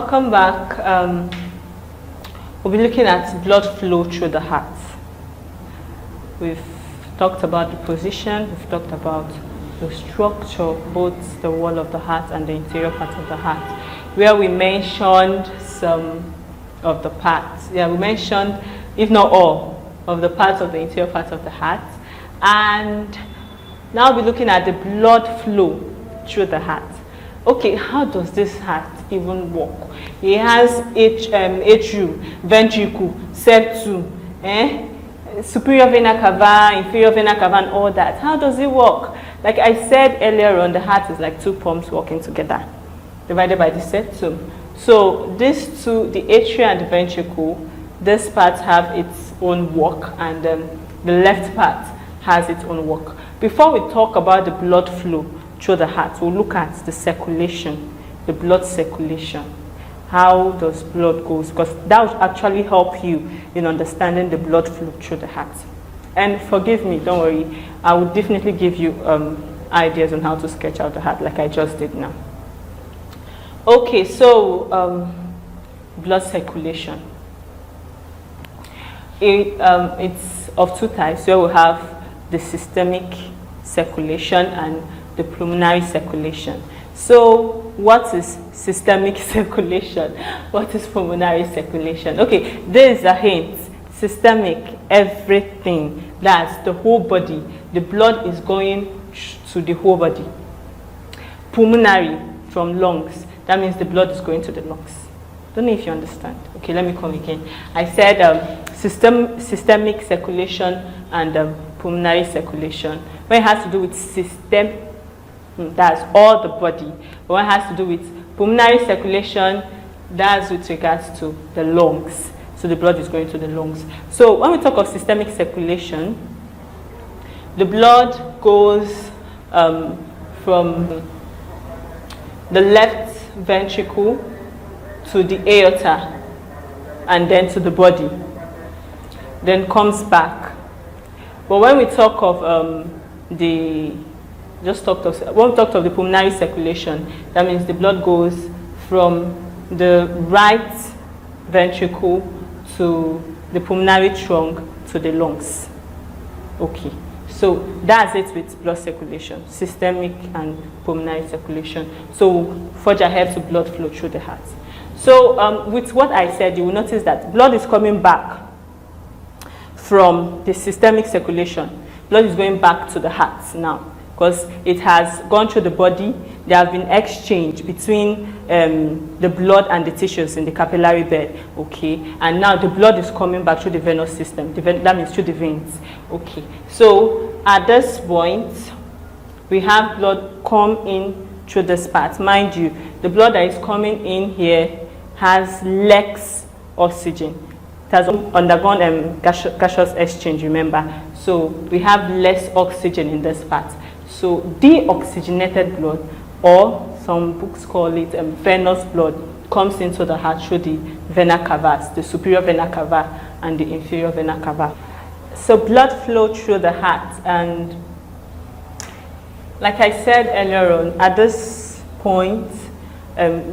Welcome back. We'll be looking at blood flow through the heart. We've talked about the position, we've talked about the structure, both the wall of the heart and the interior part of the heart, where we mentioned some of the parts. Yeah, we mentioned, if not all, of the parts of the interior part of the heart. And now we're looking at the blood flow through the heart. Okay, how does this heart even work? It has atrium, ventricle, septum, superior vena cava, inferior vena cava, and all that. How does it work? Like I said earlier on, the heart is like two pumps working together, divided by the septum. So these two, the atria and the ventricle, this part have its own work, and the left part has its own work. Before we talk about the blood flow through the heart, we'll look at the circulation, the blood circulation. How does blood go? Because that will actually help you in understanding the blood flow through the heart. And forgive me, don't worry, I will definitely give you ideas on how to sketch out the heart like I just did now. Okay, so blood circulation. It's of two types. So we have the systemic circulation and the pulmonary circulation. So what is systemic circulation? What is pulmonary circulation? Okay, there is a hint. Systemic, everything, that's the whole body. The blood is going to the whole body. Pulmonary, from lungs. That means the blood is going to the lungs. Don't know if you understand. Okay, let me come again. I said systemic circulation and pulmonary circulation. When it has to do with system, that's all the body. But when it has to do with pulmonary circulation, that's with regards to the lungs. So the blood is going to the lungs. So when we talk of systemic circulation, the blood goes from the left ventricle to the aorta and then to the body, then comes back. But when we talk of when we talked of the pulmonary circulation, that means the blood goes from the right ventricle to the pulmonary trunk to the lungs. Okay, so that's it with blood circulation, systemic and pulmonary circulation. So forge ahead to blood flow through the heart. So with what I said, you will notice that blood is coming back from the systemic circulation. Blood is going back to the heart now, because it has gone through the body. There have been exchange between the blood and the tissues in the capillary bed, okay? And now the blood is coming back through the venous system. That means through the veins, okay? So at this point, we have blood come in through this part. Mind you, the blood that is coming in here has less oxygen. It has undergone gaseous exchange, remember? So we have less oxygen in this part. So deoxygenated blood, or some books call it venous blood, comes into the heart through the vena cavas, the superior vena cava and the inferior vena cava. So blood flow through the heart, and like I said earlier on, at this point,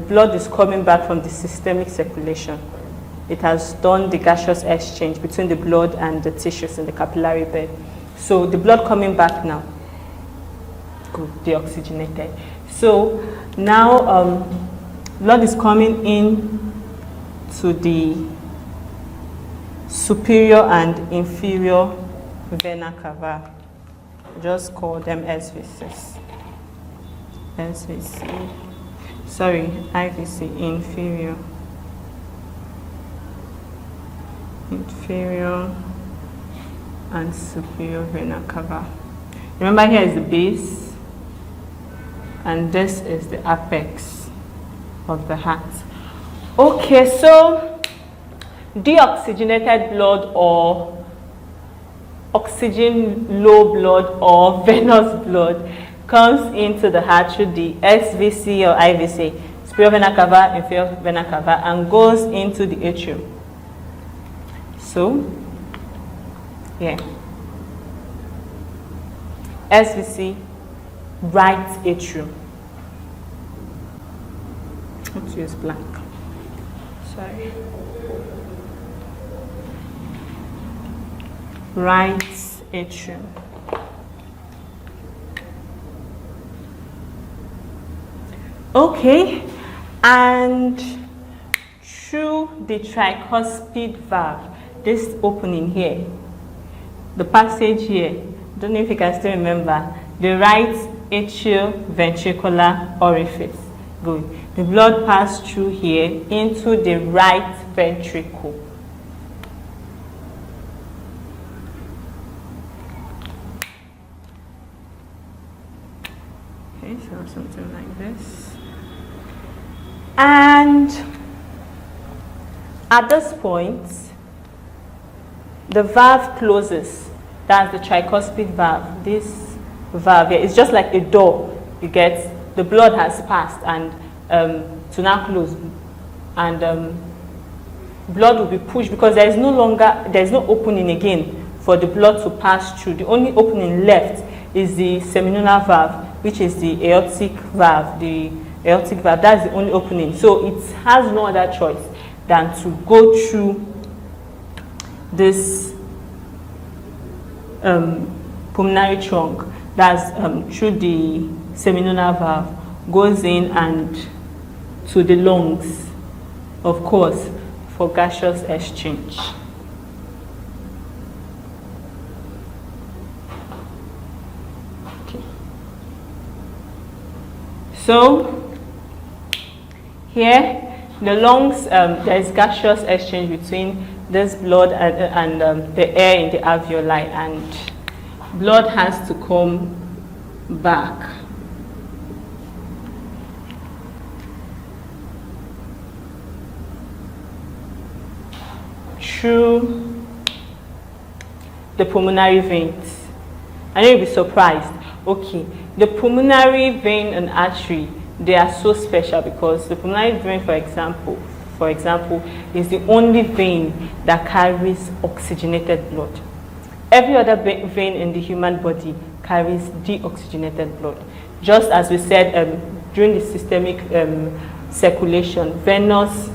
blood is coming back from the systemic circulation. It has done the gaseous exchange between the blood and the tissues in the capillary bed. So the blood coming back now, deoxygenated. So now blood is coming in to the superior and inferior vena cava. Just call them SVCs. SVC. Sorry, IVC, inferior. Inferior and superior vena cava. Remember, here is the base, and this is the apex of the heart. Okay, so deoxygenated blood, or oxygen low blood, or venous blood, comes into the heart through the SVC or IVC, superior vena cava, inferior vena cava, and goes into the atrium. So, yeah, SVC, right atrium. Let's use blank. sorry, right atrium. Okay, and through the tricuspid valve, this opening here, the passage here, don't know if you can still remember, the right atrioventricular orifice. Good. The blood passed through here into the right ventricle. Okay, so something like this. And at this point, the valve closes. That's the tricuspid valve. This valve here is just like a door. You get, the blood has passed and to now close, and blood will be pushed because there is no opening again for the blood to pass through. The only opening left is the seminal valve, which is the aortic valve. The aortic valve, that's the only opening. So it has no other choice than to go through this pulmonary trunk. That's through the seminal valve, goes in and to the lungs, of course, for gaseous exchange. Okay. So here, the lungs, there is gaseous exchange between this blood and the air in the alveoli, and blood has to come back. Through the pulmonary veins. And you'll be surprised. Okay, the pulmonary vein and artery, they are so special because the pulmonary vein, for example, is the only vein that carries oxygenated blood. Every other vein in the human body carries deoxygenated blood. Just as we said during the systemic circulation, venous,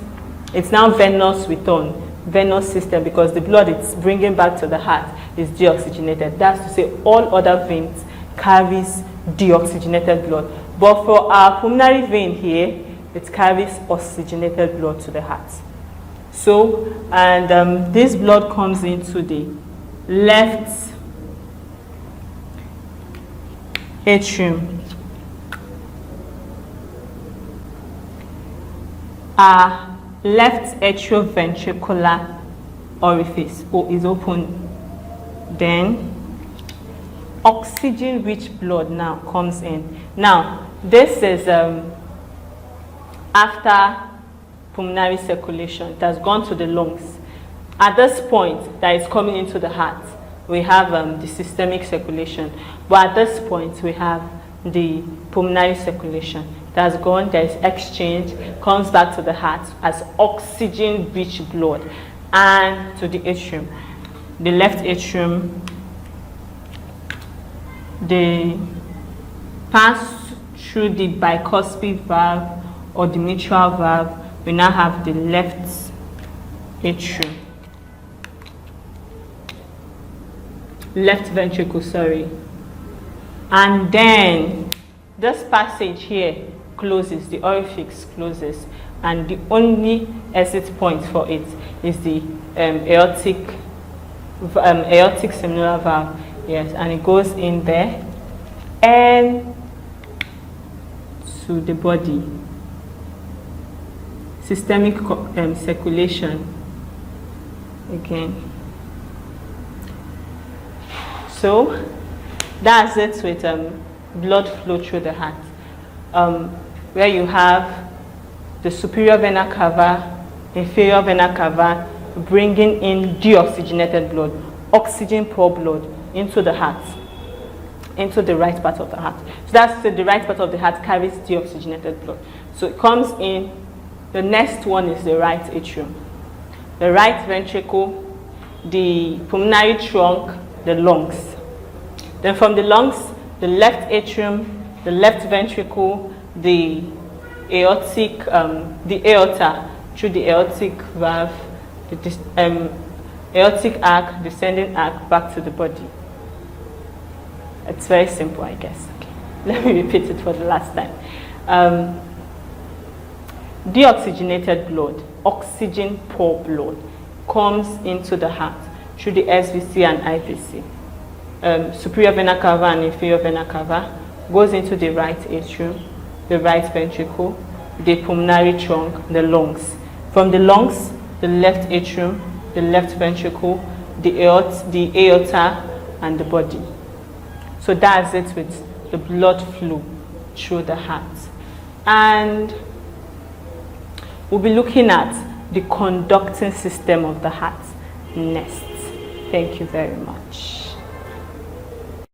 it's now venous return, venous system, because the blood it's bringing back to the heart is deoxygenated. That's to say all other veins carries deoxygenated blood. But for our pulmonary vein here, it carries oxygenated blood to the heart. So, and this blood comes into the left atrium. Our left atrioventricular orifice is open. Then oxygen-rich blood now comes in. Now, this is after pulmonary circulation. It has gone to the lungs. At this point that is coming into the heart, we have the systemic circulation. But at this point, we have the pulmonary circulation. It has gone, there is exchange, comes back to the heart as oxygen-rich blood, and to the atrium. The left atrium, they pass through the bicuspid valve or the mitral valve. We now have the left atrium. Left ventricle, sorry. And then this passage here closes, the orifice closes, and the only exit point for it is the aortic seminal valve. Yes, and it goes in there and to the body. Systemic circulation again. So that's it with blood flow through the heart, where you have the superior vena cava, inferior vena cava, bringing in deoxygenated blood, oxygen poor blood into the heart, into the right part of the heart. So that's the right part of the heart carries deoxygenated blood. So it comes in. The next one is the right atrium, the right ventricle, the pulmonary trunk, the lungs. Then from the lungs, the left atrium, the left ventricle, the aorta, through the aortic valve, the aortic arc, descending arc, back to the body. It's very simple, I guess. Okay. Let me repeat it for the last time. Deoxygenated blood, oxygen poor blood, comes into the heart through the SVC and IVC. Superior vena cava and inferior vena cava, goes into the right atrium, the right ventricle, the pulmonary trunk, the lungs. From the lungs, the left atrium, the left ventricle, the aorta, and the body. So that's it with the blood flow through the heart. And we'll be looking at the conducting system of the heart next. Thank you very much.